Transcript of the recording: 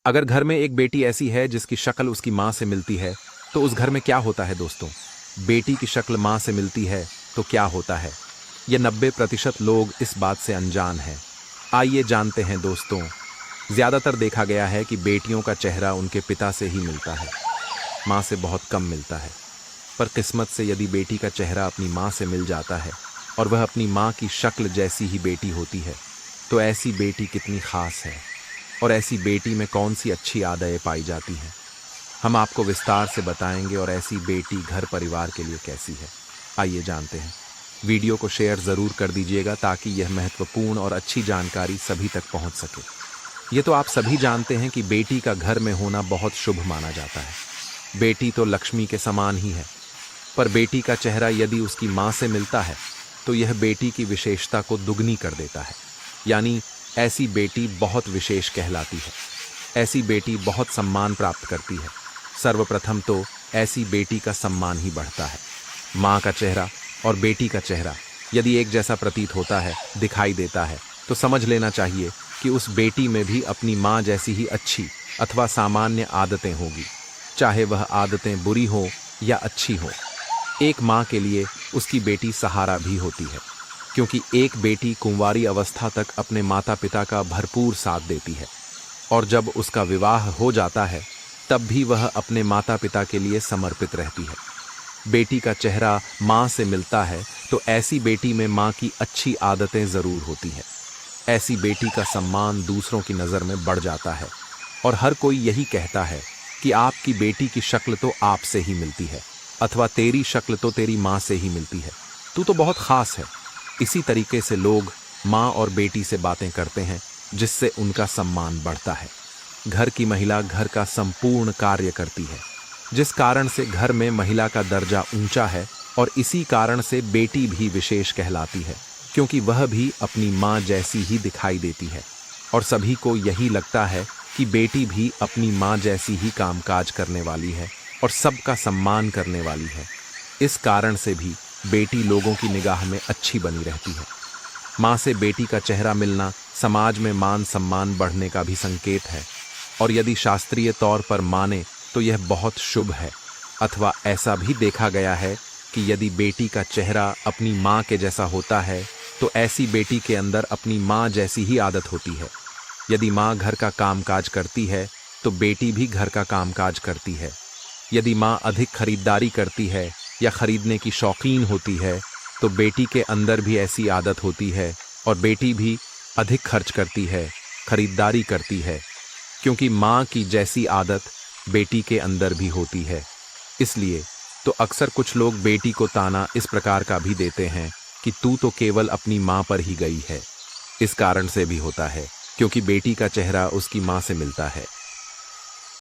अगर घर में एक बेटी ऐसी है जिसकी शक्ल उसकी माँ से मिलती है, तो उस घर में क्या होता है दोस्तों? बेटी की शक्ल माँ से मिलती है तो क्या होता है? ये 90% लोग इस बात से अनजान हैं। आइए जानते हैं दोस्तों। ज़्यादातर देखा गया है कि बेटियों का चेहरा उनके पिता से ही मिलता है, माँ से बहुत कम मिलता है। पर किस्मत से यदि बेटी का चेहरा अपनी माँ से मिल जाता है और वह अपनी माँ की शक्ल जैसी ही बेटी होती है, तो ऐसी बेटी कितनी खास है और ऐसी बेटी में कौन सी अच्छी आदतें पाई जाती हैं, हम आपको विस्तार से बताएंगे। और ऐसी बेटी घर परिवार के लिए कैसी है, आइए जानते हैं। वीडियो को शेयर ज़रूर कर दीजिएगा ताकि यह महत्वपूर्ण और अच्छी जानकारी सभी तक पहुंच सके। ये तो आप सभी जानते हैं कि बेटी का घर में होना बहुत शुभ माना जाता है। बेटी तो लक्ष्मी के समान ही है, पर बेटी का चेहरा यदि उसकी माँ से मिलता है तो यह बेटी की विशेषता को दुगनी कर देता है। यानी ऐसी बेटी बहुत विशेष कहलाती है। ऐसी बेटी बहुत सम्मान प्राप्त करती है। सर्वप्रथम तो ऐसी बेटी का सम्मान ही बढ़ता है। माँ का चेहरा और बेटी का चेहरा यदि एक जैसा प्रतीत होता है, दिखाई देता है, तो समझ लेना चाहिए कि उस बेटी में भी अपनी माँ जैसी ही अच्छी अथवा सामान्य आदतें होगी, चाहे वह आदतें बुरी हो या अच्छी हो। एक माँ के लिए उसकी बेटी सहारा भी होती है, क्योंकि एक बेटी कुंवारी अवस्था तक अपने माता पिता का भरपूर साथ देती है, और जब उसका विवाह हो जाता है तब भी वह अपने माता पिता के लिए समर्पित रहती है। बेटी का चेहरा माँ से मिलता है तो ऐसी बेटी में माँ की अच्छी आदतें ज़रूर होती है। ऐसी बेटी का सम्मान दूसरों की नज़र में बढ़ जाता है और हर कोई यही कहता है कि आपकी बेटी की शक्ल तो आपसे ही मिलती है, अथवा तेरी शक्ल तो तेरी माँ से ही मिलती है, तू तो बहुत ख़ास है। इसी तरीके से लोग माँ और बेटी से बातें करते हैं, जिससे उनका सम्मान बढ़ता है। घर की महिला घर का संपूर्ण कार्य करती है, जिस कारण से घर में महिला का दर्जा ऊंचा है, और इसी कारण से बेटी भी विशेष कहलाती है, क्योंकि वह भी अपनी माँ जैसी ही दिखाई देती है। और सभी को यही लगता है कि बेटी भी अपनी माँ जैसी ही कामकाज करने वाली है और सबका सम्मान करने वाली है। इस कारण से भी बेटी लोगों की निगाह में अच्छी बनी रहती है। माँ से बेटी का चेहरा मिलना समाज में मान सम्मान बढ़ने का भी संकेत है, और यदि शास्त्रीय तौर पर माने तो यह बहुत शुभ है। अथवा ऐसा भी देखा गया है कि यदि बेटी का चेहरा अपनी माँ के जैसा होता है तो ऐसी बेटी के अंदर अपनी माँ जैसी ही आदत होती है। यदि माँ घर का कामकाज करती है तो बेटी भी घर का कामकाज करती है। यदि माँ अधिक खरीदारी करती है या खरीदने की शौकीन होती है तो बेटी के अंदर भी ऐसी आदत होती है, और बेटी भी अधिक खर्च करती है, खरीदारी करती है, क्योंकि माँ की जैसी आदत बेटी के अंदर भी होती है। इसलिए तो अक्सर कुछ लोग बेटी को ताना इस प्रकार का भी देते हैं कि तू तो केवल अपनी माँ पर ही गई है। इस कारण से भी होता है क्योंकि बेटी का चेहरा उसकी माँ से मिलता है।